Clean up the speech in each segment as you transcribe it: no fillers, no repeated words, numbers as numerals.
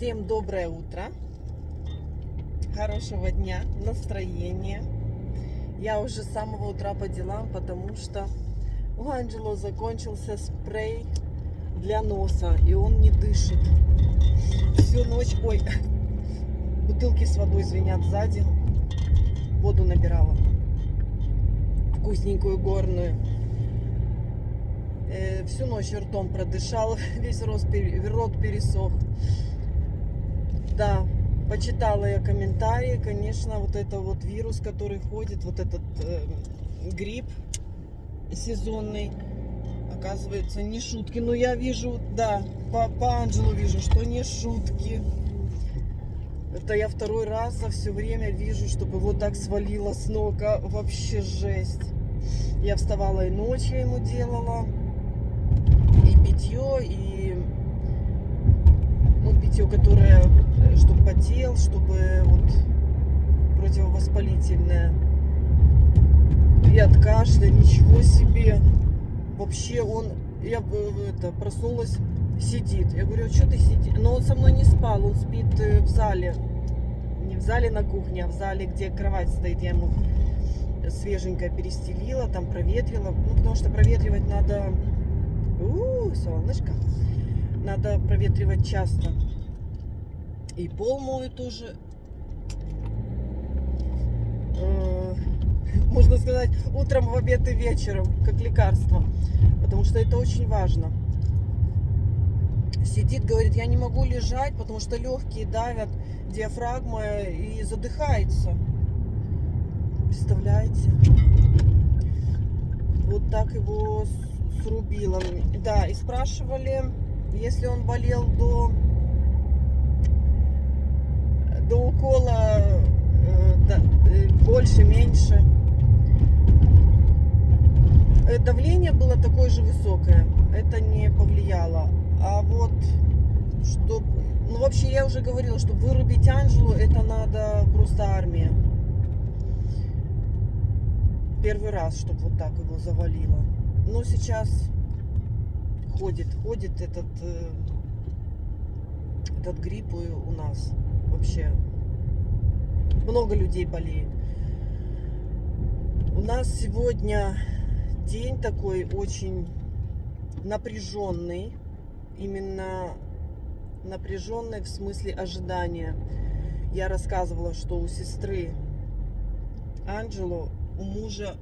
Всем доброе утро, хорошего дня, настроения. Я уже с самого утра по делам, потому что у Анджело закончился спрей для носа, и он не дышит. Всю ночь, бутылки с водой звенят сзади, воду набирала, вкусненькую горную. Всю ночь ртом продышал, весь рот пересох. Да, почитала я комментарии, конечно, вот это вот вирус, который ходит, вот этот грипп сезонный, оказывается, не шутки. Но я вижу, да, по Анджелу вижу, что не шутки. Это я второй раз за все время вижу, чтобы его так свалило с ног, вообще жесть. Я вставала и ночью ему делала, и питье, и питье, которое, чтобы потел, чтобы вот противовоспалительное. И от кашля, ничего себе. Вообще я проснулась, сидит. Я говорю, что ты сидишь? Но он со мной не спал, он спит в зале. Не в зале на кухне, а в зале, где кровать стоит. Я ему свеженькое перестелила, там проветрила. Ну, потому что проветривать надо... солнышко. Надо проветривать часто. И пол мою тоже. Можно сказать, утром, в обед и вечером, как лекарство. Потому что это очень важно. Сидит, говорит, я не могу лежать, потому что легкие давят, диафрагма, и задыхается. Представляете? Вот так его срубило. Да, и спрашивали, если он болел до укола, больше, меньше. Давление было такое же высокое. Это не повлияло. А вот, вообще я уже говорила, чтобы вырубить Анджелу, это надо просто армия. Первый раз, чтобы вот так его завалило. Но сейчас ходит этот грипп у нас. Вообще много людей болеет. У нас сегодня день такой очень напряженный. Именно напряженный в смысле ожидания. Я рассказывала, что у сестры Анджело, у мужа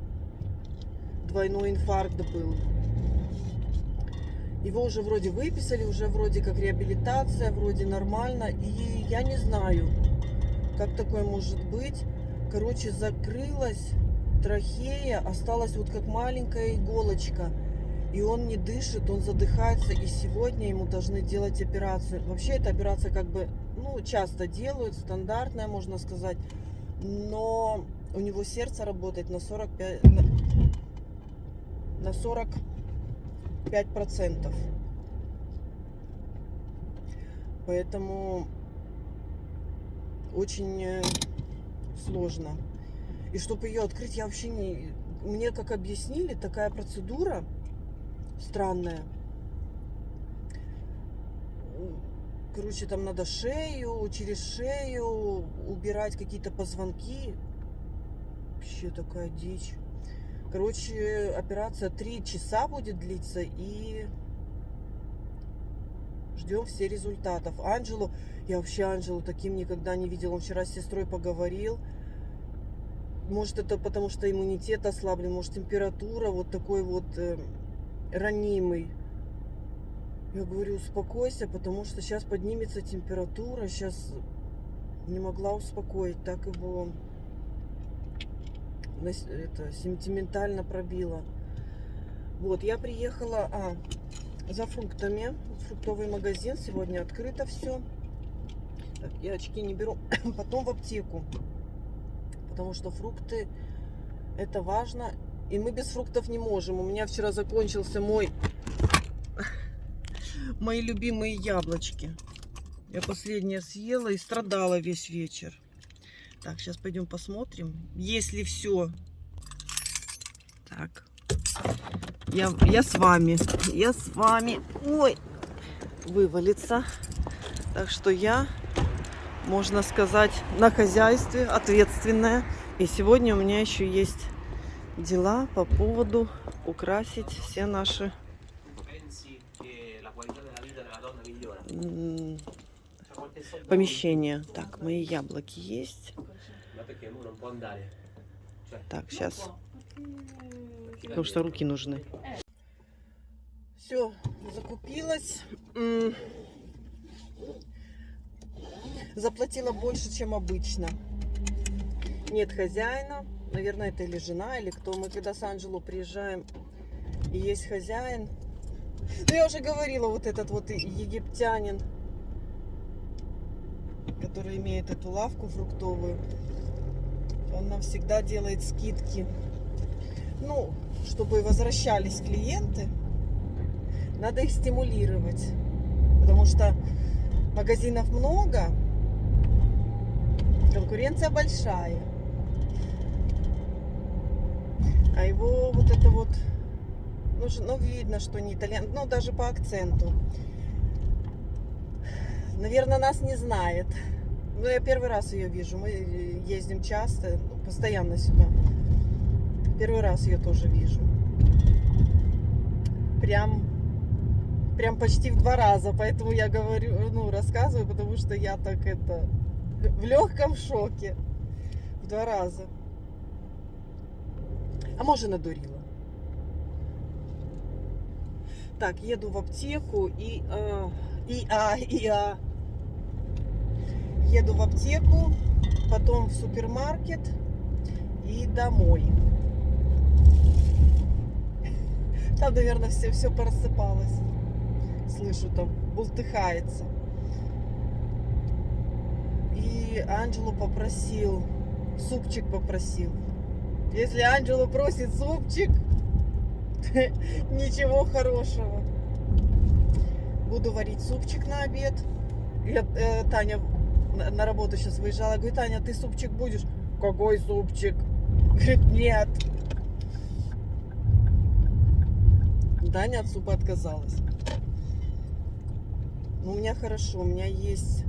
двойной инфаркт был. Его уже вроде выписали, уже вроде как реабилитация, вроде нормально. И я не знаю, как такое может быть. Короче, закрылась трахея, осталась вот как маленькая иголочка. И он не дышит, он задыхается. И сегодня ему должны делать операцию. Вообще эта операция как бы, часто делают, стандартная, можно сказать. Но у него сердце работает на 45%. Поэтому очень сложно. И чтобы ее открыть, я вообще не... Мне, как объяснили, такая процедура странная. Короче, там надо через шею убирать какие-то позвонки. Вообще такая дичь. Короче, операция 3 часа будет длиться, и ждем все результатов. Я вообще Анджелу таким никогда не видела. Он вчера с сестрой поговорил. Может, это потому что иммунитет ослаблен, может, температура вот такой вот ранимый. Я говорю, успокойся, потому что сейчас поднимется температура. Сейчас не могла успокоить, так его сентиментально пробила. Вот, я приехала за фруктами. Фруктовый магазин. Сегодня открыто все. Так, я очки не беру. Потом в аптеку. Потому что фрукты это важно. И мы без фруктов не можем. У меня вчера закончился мои любимые яблочки. Я последнее съела и страдала весь вечер. Так, сейчас пойдем посмотрим. Если все. Так. Я с вами. Ой. Вывалится. Так что я, можно сказать, на хозяйстве ответственная. И сегодня у меня еще есть дела по поводу украсить все наши помещения. Так, мои яблоки есть. Так, сейчас. Потому что руки нужны. Все, закупилась. Заплатила больше, чем обычно. Нет хозяина. Наверное, это или жена, или кто. Мы когда с Анджело приезжаем, и есть хозяин. Ну, я уже говорила, вот этот вот египтянин, который имеет эту лавку фруктовую, он нам всегда делает скидки. Ну, чтобы возвращались клиенты, надо их стимулировать. Потому что магазинов много, конкуренция большая. А его вот это вот, ну видно, что не итальян, ну даже по акценту. Наверное, нас не знает. Но я первый раз ее вижу. Мы ездим часто, постоянно сюда. Первый раз ее тоже вижу. Прям почти в 2 раза. Поэтому я говорю, ну, рассказываю, потому что я так это в легком шоке. В 2 раза. А может, надурила. Так, еду в аптеку еду в аптеку, потом в супермаркет и домой. Там, наверное, все порассыпалось. Слышу, там бултыхается. И Анджело попросил, супчик попросил. Если Анджело просит супчик, ничего хорошего. Буду варить супчик на обед. Таня на работу сейчас выезжала. Говорит, Таня, ты супчик будешь? Какой супчик? Говорит, нет. Таня от супа отказалась. Ну, у меня хорошо, у меня есть...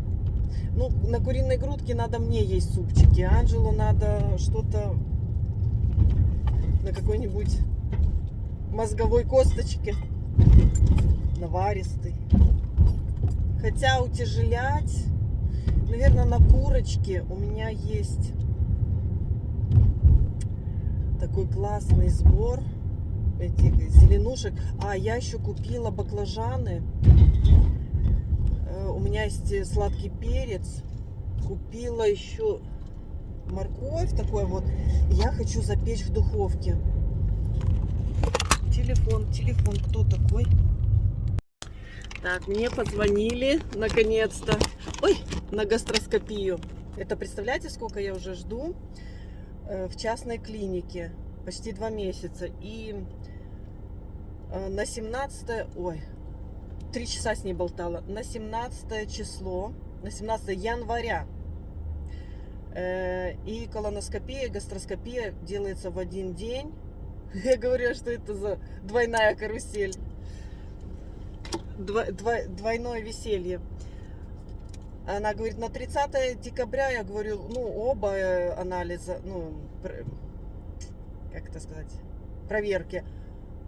Ну, на куриной грудке надо мне есть супчики. А Анджелу надо что-то на какой-нибудь мозговой косточке. Наваристый. Хотя утяжелять, наверное, на курочке у меня есть такой классный сбор этих зеленушек. А я еще купила баклажаны. У меня есть сладкий перец. Купила еще морковь такой вот. Я хочу запечь в духовке. Телефон, кто такой? Так, мне позвонили наконец-то. Ой, на гастроскопию. Это представляете, сколько я уже жду в частной клинике? Почти 2 месяца. И на 17, ой, 3 часа с ней болтала. На 17 число, на 17 января. И колоноскопия, гастроскопия делается в один день. Я говорю, что это за двойная карусель. Двойное веселье. Она говорит, на 30 декабря, я говорю, ну, оба анализа, ну, как это сказать, проверки.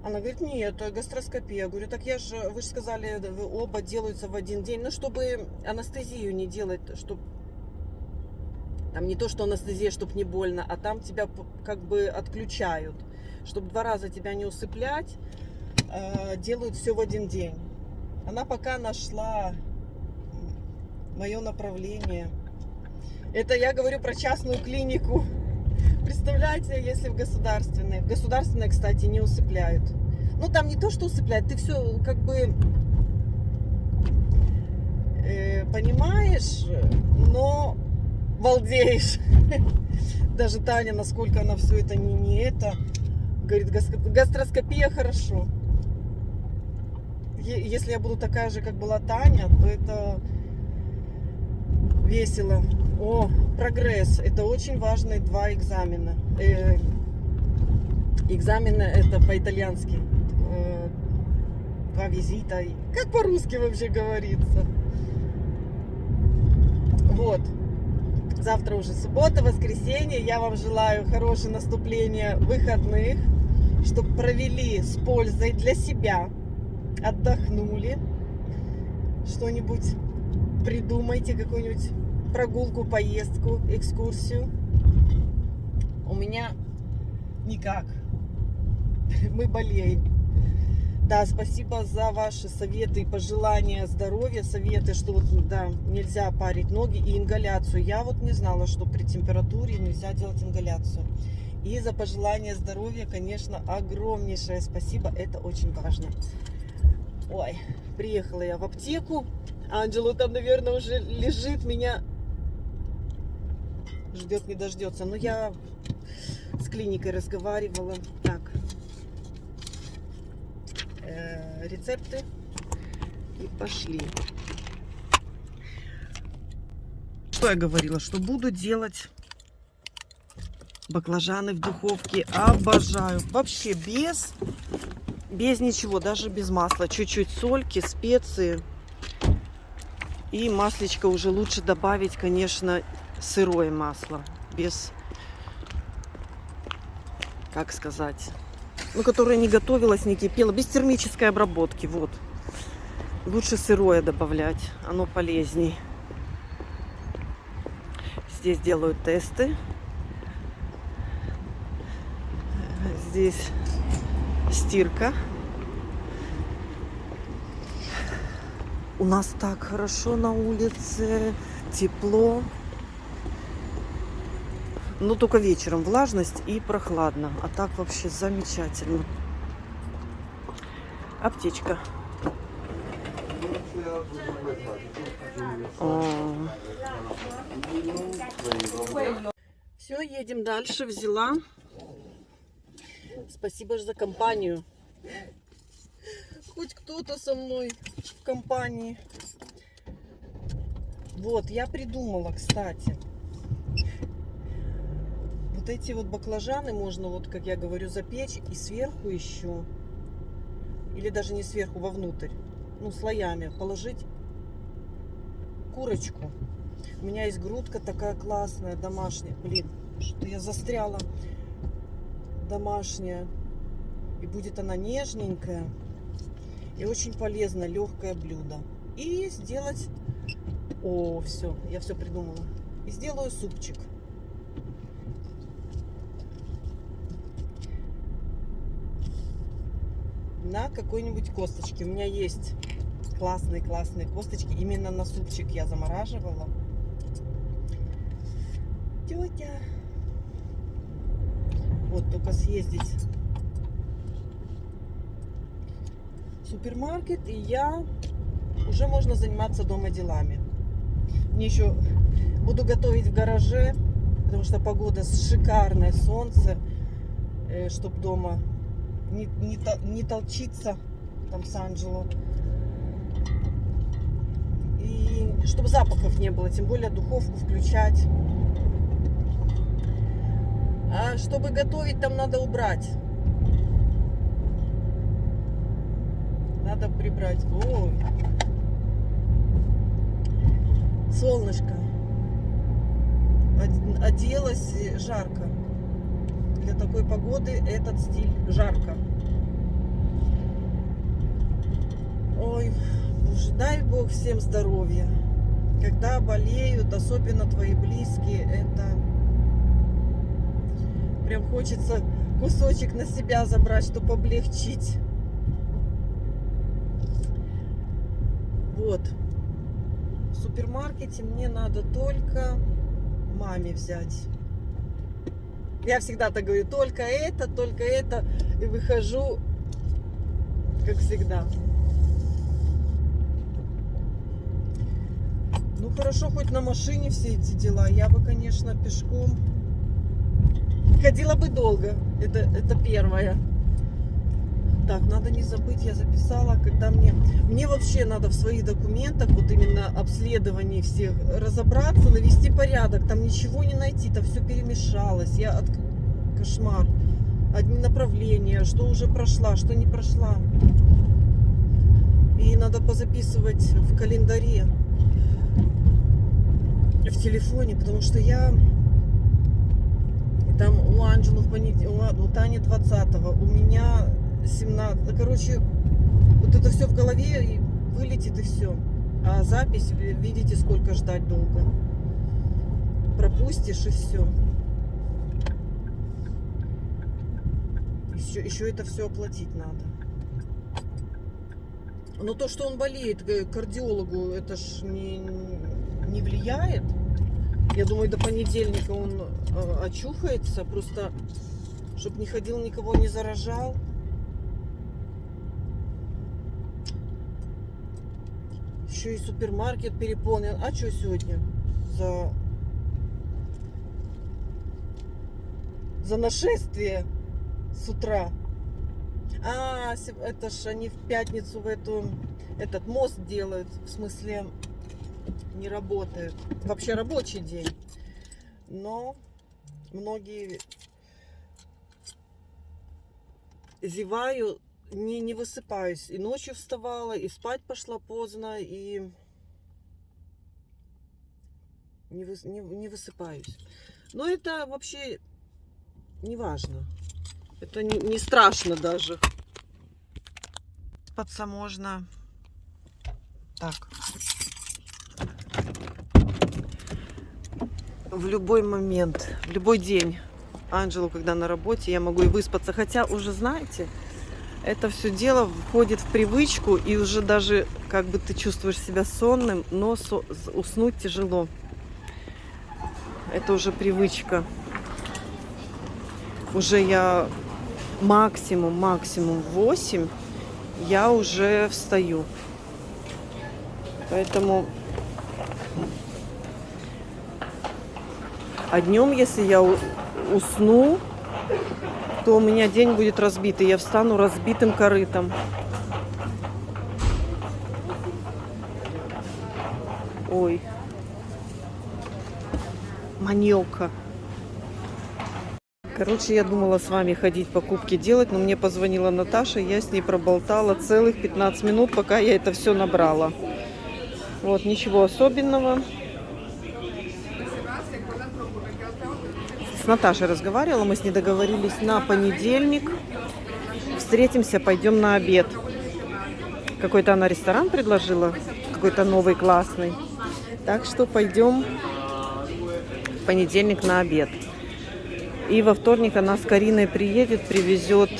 Она говорит, нет, гастроскопия. Я говорю, так вы же сказали, оба делаются в один день. Ну, чтобы анестезию не делать, чтобы там не то, что анестезия, чтобы не больно, а там тебя как бы отключают. Чтобы 2 раза тебя не усыплять, делают все в один день. Она пока нашла мое направление. Это я говорю про частную клинику. Представляете, если в государственной. В государственной, кстати, не усыпляют. Ну, там не то, что усыпляют, ты все как бы понимаешь, но балдеешь. Даже Таня, насколько она все это не это. Говорит, гастроскопия хорошо. Если я буду такая же, как была Таня, то это весело. О, прогресс. Это очень важные 2 экзамена. Экзамены это по-итальянски. 2 визита. Как по-русски вообще говорится? Вот. Завтра уже суббота, воскресенье. Я вам желаю хорошего наступления выходных, чтобы провели с пользой для себя, отдохнули, что-нибудь придумайте, какую-нибудь прогулку, поездку, экскурсию. У меня никак. Мы болеем. Да, спасибо за ваши советы и пожелания здоровья, советы, что вот, да, нельзя парить ноги и ингаляцию. Я вот не знала, что при температуре нельзя делать ингаляцию. И за пожелания здоровья, конечно, огромнейшее спасибо, это очень важно. Ой, приехала я в аптеку, Анджело там, наверное, уже лежит, меня ждет, не дождется. Но я с клиникой разговаривала. Так. Рецепты и пошли. Что я говорила, что буду делать баклажаны в духовке. Обожаю. Вообще без ничего, даже без масла. Чуть-чуть сольки, специи. И маслечко уже лучше добавить, конечно, сырое масло. Без, как сказать, ну, которое не готовилось, не кипело, без термической обработки, вот. Лучше сырое добавлять, оно полезней. Здесь делают тесты. Здесь стирка. У нас так хорошо на улице, тепло. Но только вечером влажность и прохладно. А так вообще замечательно. Аптечка. Все, едем дальше. Взяла. Спасибо за компанию. Хоть кто-то со мной в компании. Вот, я придумала, кстати. Вот эти вот баклажаны можно, вот как я говорю, запечь и сверху еще, или даже не сверху, вовнутрь, ну, слоями положить курочку. У меня есть грудка такая классная, домашняя. Блин, что я застряла. Домашняя. И будет она нежненькая. И очень полезно, легкое блюдо. И сделать... О, все, я все придумала. И сделаю супчик. На какой-нибудь косточке. У меня есть классные косточки. Именно на супчик я замораживала. Тетя. Вот, только съездить в супермаркет, и я уже можно заниматься дома делами. Мне еще буду готовить в гараже, потому что погода шикарная, солнце, чтобы дома не толчиться там с Анджело. И чтобы запахов не было, тем более духовку включать. А чтобы готовить, там надо убрать. Надо прибрать. Ой. Солнышко. Оделась, жарко. Для такой погоды этот стиль жарко. Ой, боже, дай Бог всем здоровья. Когда болеют, особенно твои близкие, это прям хочется кусочек на себя забрать, чтобы облегчить. Вот. В супермаркете мне надо только маме взять. Я всегда так говорю, только это, и выхожу, как всегда. Ну хорошо, хоть на машине все эти дела. Я бы, конечно, пешком ходила бы долго. Это первое. Так, надо не забыть, я записала, когда мне вообще надо в своих документах, вот именно обследований всех, разобраться, навести порядок. Там ничего не найти, там все перемешалось. Кошмар. Одни направления, что уже прошла, что не прошла. И надо позаписывать в календаре. В телефоне, потому что я там у Анджелы у Тани 20-го, у меня 17. Короче, вот это все в голове и вылетит, и все. А запись, видите, сколько ждать долго. Пропустишь, и все. Еще это все оплатить надо. Но то, что он болеет, к кардиологу, это ж не влияет. Я думаю, до понедельника он очухается. Просто, чтобы не ходил, никого не заражал. Еще и супермаркет переполнен. А что сегодня за нашествие с утра? А, это ж они в пятницу этот мост делают. В смысле, не работает. Вообще рабочий день. Но многие зеваю, не высыпаюсь. И ночью вставала, и спать пошла поздно, и не высыпаюсь. Но это вообще не важно. Это не страшно даже. Спаться можно так. В любой момент, в любой день. Анджелу, когда на работе, я могу и выспаться. Хотя уже, знаете, это все дело входит в привычку, и уже даже как бы ты чувствуешь себя сонным, но уснуть тяжело. Это уже привычка. Уже я максимум в 8 я уже встаю. Поэтому а днем, если я усну, то у меня день будет разбитый. Я встану разбитым корытом. Ой. Маньока. Короче, я думала с вами ходить, покупки делать, но мне позвонила Наташа, я с ней проболтала целых 15 минут, пока я это все набрала. Вот, ничего особенного. С Наташей разговаривала, мы с ней договорились на понедельник. Встретимся, пойдем на обед. Какой-то она ресторан предложила, какой-то новый, классный. Так что пойдем в понедельник на обед. И во вторник она с Кариной приедет, привезет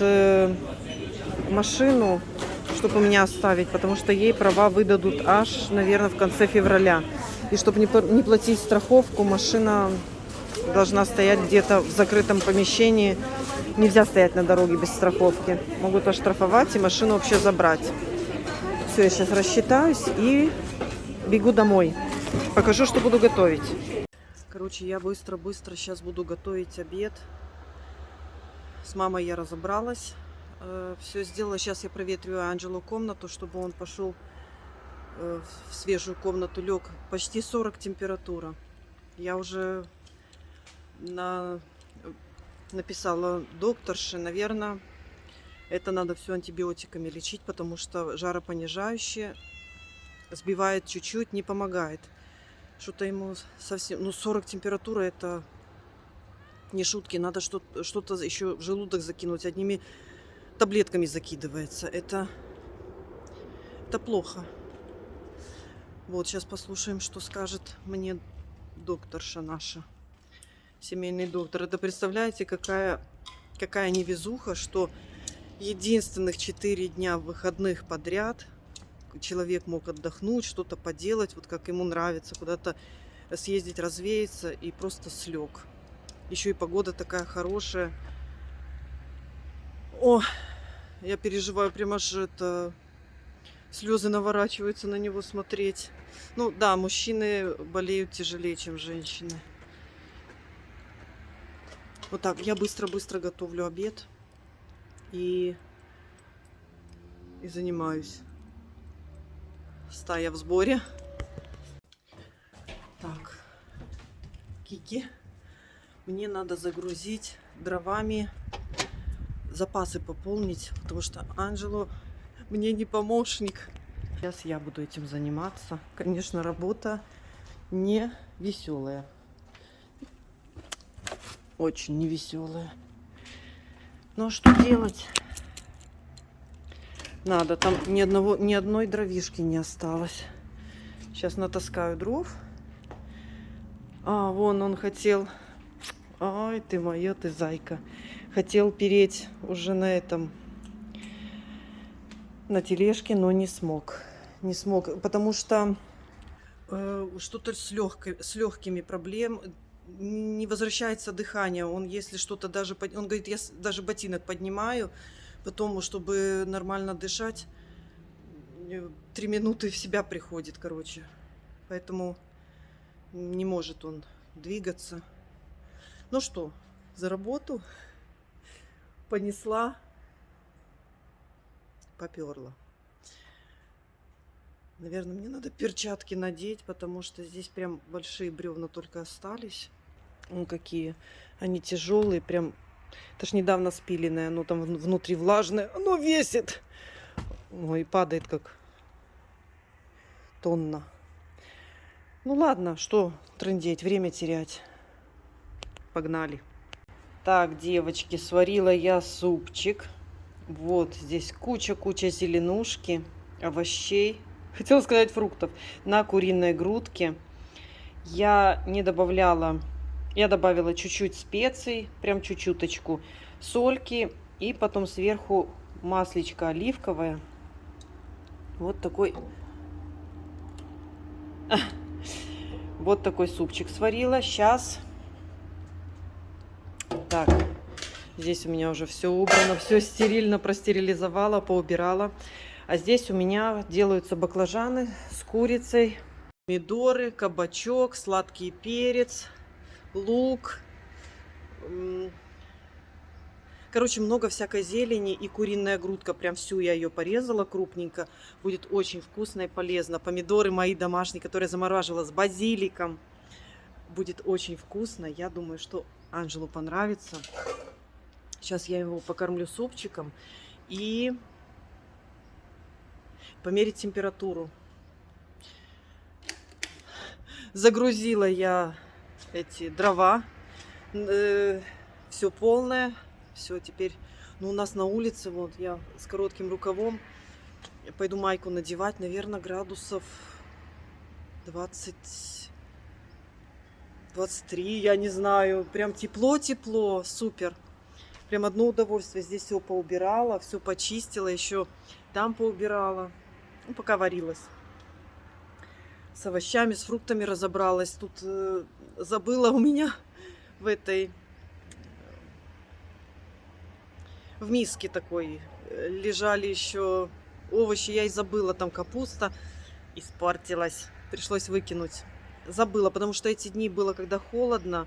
машину, чтобы меня оставить, потому что ей права выдадут аж, наверное, в конце февраля. И чтобы не платить страховку, машина должна стоять где-то в закрытом помещении. Нельзя стоять на дороге без страховки. Могут оштрафовать и машину вообще забрать. Все, я сейчас рассчитаюсь и бегу домой. Покажу, что буду готовить. Короче, я быстро сейчас буду готовить обед. С мамой я разобралась. Все сделала. Сейчас я проветриваю Анджелу комнату, чтобы он пошел в свежую комнату, лег. Почти 40 температура. Я уже написала докторше, наверное, это надо все антибиотиками лечить, потому что жаропонижающее сбивает чуть-чуть, не помогает. Что-то ему совсем... 40 температура, это не шутки. Надо что-то еще в желудок закинуть. Одними таблетками закидывается. Это плохо. Вот, сейчас послушаем, что скажет мне докторша наша. Семейный доктор. Это представляете, какая невезуха, что единственных 4 дня выходных подряд человек мог отдохнуть, что-то поделать, вот как ему нравится, куда-то съездить, развеяться, и просто слег. Еще и погода такая хорошая. О, я переживаю, прямо же это... Слезы наворачиваются на него смотреть. Ну да, мужчины болеют тяжелее, чем женщины. Вот так, я быстро готовлю обед и занимаюсь. Стая в сборе. Так, Кики, мне надо загрузить дровами, запасы пополнить, потому что Анджело мне не помощник. Сейчас я буду этим заниматься. Конечно, работа не веселая. Очень невеселая. Ну а что делать? Надо. Там ни одной дровишки не осталось. Сейчас натаскаю дров. А, вон он хотел. Ай, ты моя, ты зайка. Хотел переть уже на этом, на тележке, но не смог. Не смог, потому что что-то с легкими проблем. Не возвращается дыхание. Он, если что-то даже... Он говорит, я даже ботинок поднимаю, потом, чтобы нормально дышать, 3 минуты в себя приходит, короче. Поэтому не может он двигаться. Ну что, за работу понесла, поперла. Наверное, мне надо перчатки надеть, потому что здесь прям большие бревна только остались. Ну, какие. Они тяжелые, прям. Это ж недавно спиленное, оно там внутри влажное. Оно весит. Ой, и падает как тонна. Ну ладно, что трындеть, время терять. Погнали. Так, девочки, сварила я супчик. Вот здесь куча-куча зеленушки, овощей. Хотела сказать фруктов. На куриной грудке. Я не добавляла... Я добавила чуть-чуть специй, прям чуть-чуточку сольки. И потом сверху масличко оливковое. Вот такой... Вот такой супчик сварила. Сейчас... Так, здесь у меня уже все убрано, все стерильно простерилизовала, поубирала. А здесь у меня делаются баклажаны с курицей, помидоры, кабачок, сладкий перец, лук. Короче, много всякой зелени и куриная грудка. Прям всю я ее порезала крупненько. Будет очень вкусно и полезно. Помидоры мои домашние, которые замораживала с базиликом. Будет очень вкусно. Я думаю, что Анжелу понравится. Сейчас я его покормлю супчиком и померить температуру. Загрузила я эти дрова. Все полное. Все теперь. Ну, у нас на улице, вот я с коротким рукавом. Пойду майку надевать. Наверное, градусов 20... 23, я не знаю. Прям тепло-тепло. Супер. Прям одно удовольствие. Здесь все поубирала, все почистила. Еще там поубирала. Ну, пока варилась. С овощами, с фруктами разобралась. Тут забыла у меня в этой... В миске такой лежали еще овощи. Я и забыла. Там капуста испортилась. Пришлось выкинуть. Забыла, потому что эти дни было, когда холодно,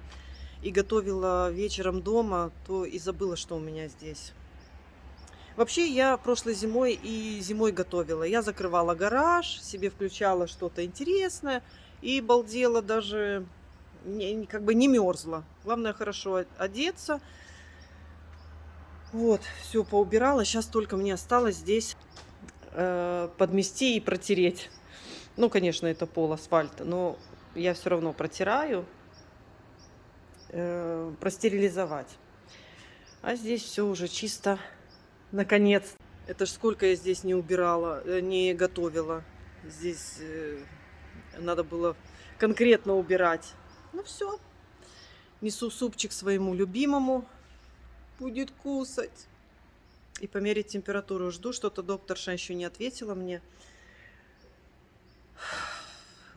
и готовила вечером дома, то и забыла, что у меня здесь. Вообще, я прошлой зимой и зимой готовила. Я закрывала гараж, себе включала что-то интересное и балдела, даже как бы не мерзла. Главное, хорошо одеться. Вот, все поубирала. Сейчас только мне осталось здесь подмести и протереть. Ну, конечно, это пол асфальта, но я все равно протираю, простерилизовать. А здесь все уже чисто, наконец. Это ж сколько я здесь не убирала, не готовила. Здесь надо было конкретно убирать. Ну все, несу супчик своему любимому, будет кусать. И померить температуру жду, что-то докторша еще не ответила мне.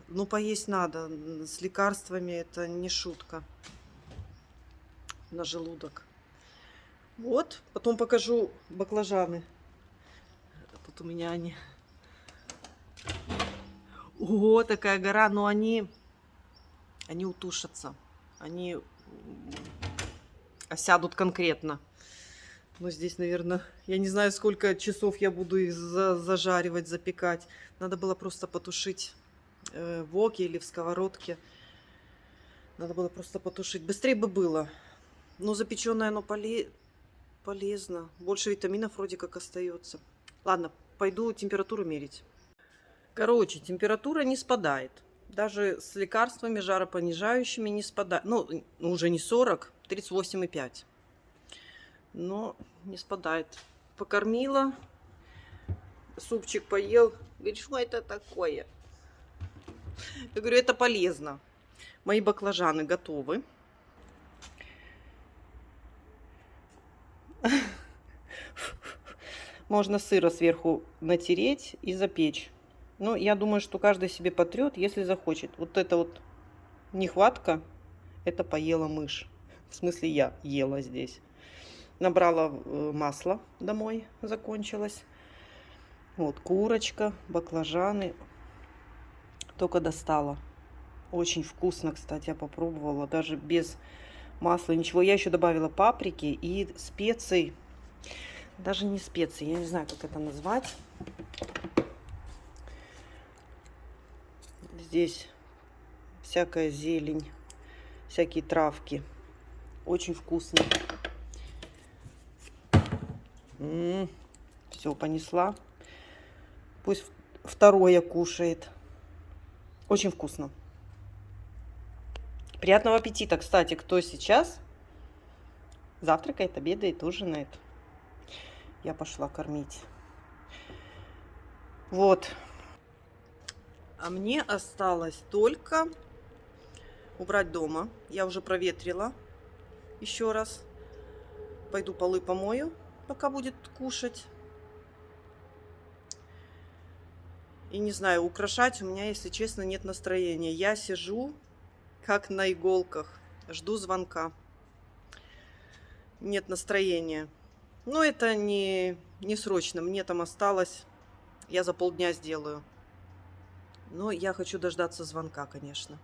Ну, поесть надо. С лекарствами это не шутка. На желудок. Вот. Потом покажу баклажаны. Тут у меня они. О, такая гора. Но они утушатся. Они осядут конкретно. Но здесь, наверное, я не знаю, сколько часов я буду их зажаривать, запекать. Надо было просто потушить в воке или в сковородке. Надо было просто потушить. Быстрее бы было. Но запеченное оно полезно. Больше витаминов вроде как остается. Ладно, пойду температуру мерить. Короче, температура не спадает. Даже с лекарствами жаропонижающими не спадает. Ну, уже не 40, 38,5. Но не спадает. Покормила. Супчик поел. Говорит, что это такое? Я говорю, это полезно. Мои баклажаны готовы. Можно сыра сверху натереть и запечь. Ну, я думаю, что каждый себе потрет, если захочет. Вот это вот нехватка, это поела мышь. В смысле, я ела здесь. Набрала масло домой, закончилось. Вот курочка, баклажаны. Только достала. Очень вкусно, кстати, я попробовала. Даже без масла, ничего. Я еще добавила паприки и специй. Даже не специи, я не знаю, как это назвать. Здесь всякая зелень, всякие травки. Очень вкусно. Все, понесла. Пусть второе кушает. Очень вкусно. Приятного аппетита, кстати, кто сейчас завтракает, обедает, ужинает. Я пошла кормить. Вот. А мне осталось только убрать дома. Я уже проветрила еще раз. Пойду полы помою, пока будет кушать. И не знаю, украшать у меня, если честно, нет настроения. Я сижу как на иголках. Жду звонка. Нет настроения. Но это не срочно. Мне там осталось. Я за полдня сделаю. Но я хочу дождаться звонка, конечно.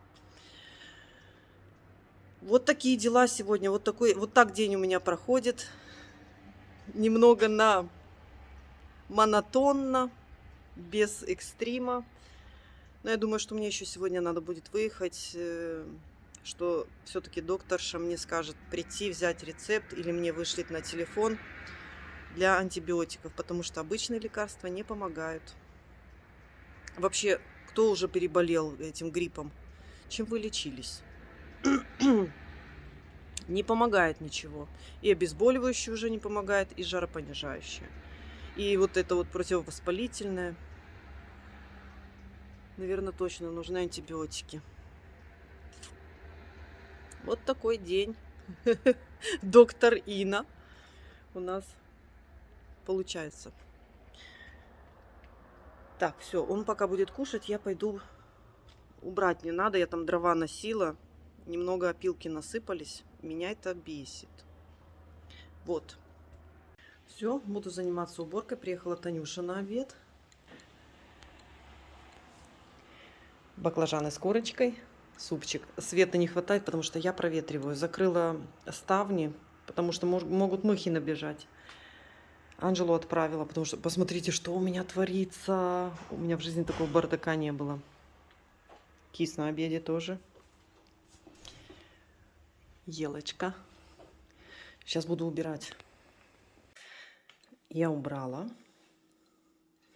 Вот такие дела сегодня. Вот так день у меня проходит. Немного монотонно, без экстрима. Но я думаю, что мне еще сегодня надо будет выехать, что все-таки докторша мне скажет прийти, взять рецепт или мне вышлет на телефон для антибиотиков, потому что обычные лекарства не помогают. Вообще, кто уже переболел этим гриппом? Чем вы лечились? Не помогает ничего. И обезболивающее уже не помогает, и жаропонижающее. И вот это вот противовоспалительное. Наверное, точно нужны антибиотики. Вот такой день. Доктор Ина у нас получается. Так, все, он пока будет кушать, я пойду убрать не надо. Я там дрова носила, немного опилки насыпались. Меня это бесит. Вот. Все, буду заниматься уборкой. Приехала Танюша на обед. Баклажаны с курочкой, супчик. Света не хватает, потому что я проветриваю. Закрыла ставни, потому что могут мухи набежать. Анжелу отправила, потому что посмотрите, что у меня творится. У меня в жизни такого бардака не было. Кис на обеде тоже. Елочка. Сейчас буду убирать. Я убрала.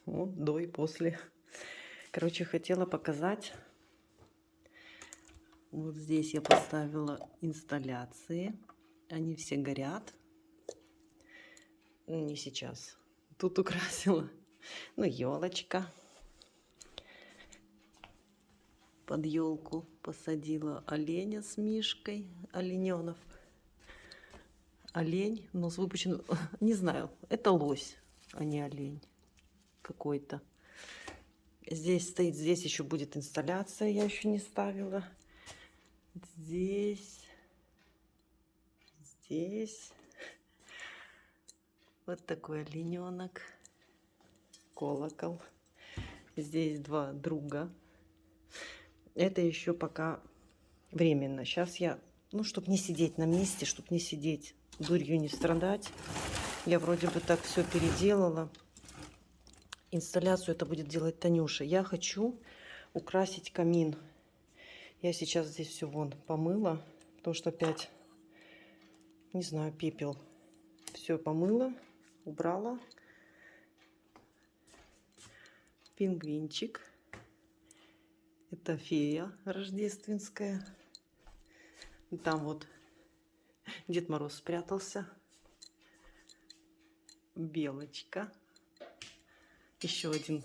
Вот, до и после. Короче, хотела показать. Вот здесь я поставила инсталляции. Они все горят. Не сейчас. Тут украсила. Ну, елочка. Под елку посадила оленя с мишкой. Олененов. Олень, но с выпущенным... Не знаю, это лось, а не олень какой-то. Здесь стоит, здесь еще будет инсталляция, я еще не ставила. Здесь. Вот такой олененок. Колокол. Здесь два друга. Это еще пока временно. Сейчас я, ну, чтобы не сидеть на месте, чтобы не сидеть, дурью не страдать. Я вроде бы так все переделала. Инсталляцию это будет делать Танюша. Я хочу украсить камин. Я сейчас здесь все вон помыла, потому что опять, не знаю, пепел. Все помыла, убрала. Пингвинчик. Это фея рождественская. Там вот Дед Мороз спрятался. Белочка. Еще один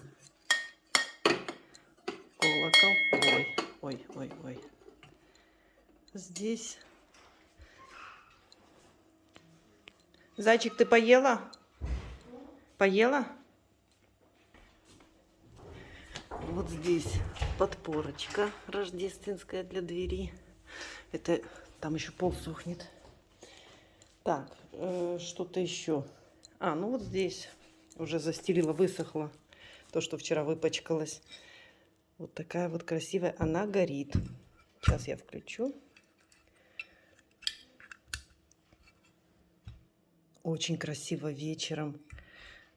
колокол. Ой, ой, ой, ой. Здесь. Зайчик, ты поела? Поела? Вот здесь подпорочка рождественская для двери. Это там еще пол сохнет. Так, что-то еще. Ну вот здесь уже застелила, высохла. То, что вчера выпачкалось. Вот такая вот красивая. Она горит. Сейчас я включу. Очень красиво вечером.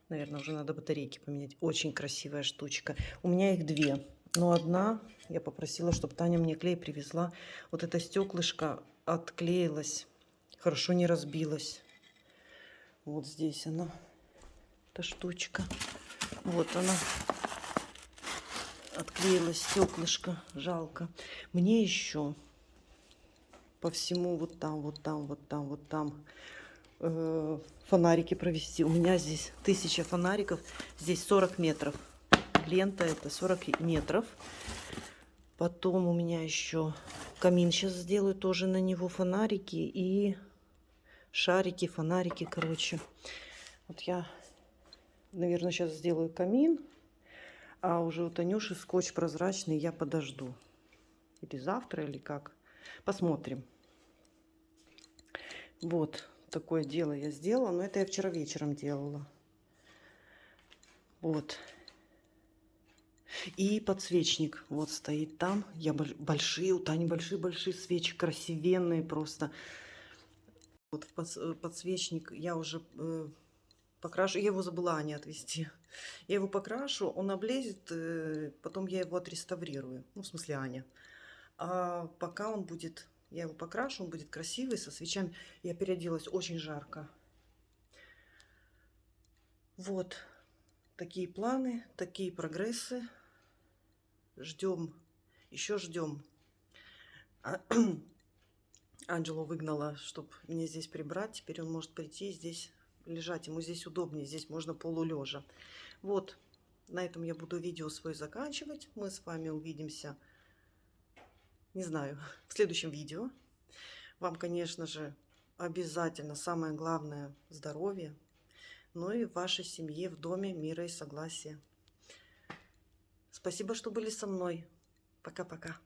Наверное, уже надо батарейки поменять. Очень красивая штучка. У меня их две. Но одна, я попросила, чтобы Таня мне клей привезла. Вот это стеклышко отклеилось. Хорошо не разбилось. Вот здесь она. Эта штучка. Вот она. Отклеилось стеклышко. Жалко. Мне еще по всему вот там, вот там, вот там, вот там фонарики провести. У меня здесь 1000 фонариков. Здесь 40 метров. Лента это 40 метров. Потом у меня еще камин сейчас сделаю. Тоже на него фонарики и шарики, фонарики, короче. Вот я, наверное, сейчас сделаю камин. А уже у Танюши скотч прозрачный я подожду. Или завтра, или как. Посмотрим. Вот. Такое дело я сделала, но это я вчера вечером делала. Вот. И подсвечник вот стоит там. Я большие, у Тани большие свечи, красивенные просто. Вот подсвечник я уже покрашу. Я его забыла Ане отвезти. Я его покрашу, он облезет, потом я его отреставрирую. Ну, в смысле Аня. А пока он будет... Я его покрашу, он будет красивый, со свечами. Я переоделась, очень жарко. Вот такие планы, такие прогрессы. Ждем, еще ждем. Анджело выгнала, чтобы мне здесь прибрать. Теперь он может прийти здесь лежать. Ему здесь удобнее, здесь можно полулежа. Вот, на этом я буду видео свое заканчивать. Мы с вами увидимся, не знаю, в следующем видео. Вам, конечно же, обязательно самое главное – здоровье. Ну и в вашей семье, в доме мира и согласия. Спасибо, что были со мной. Пока-пока.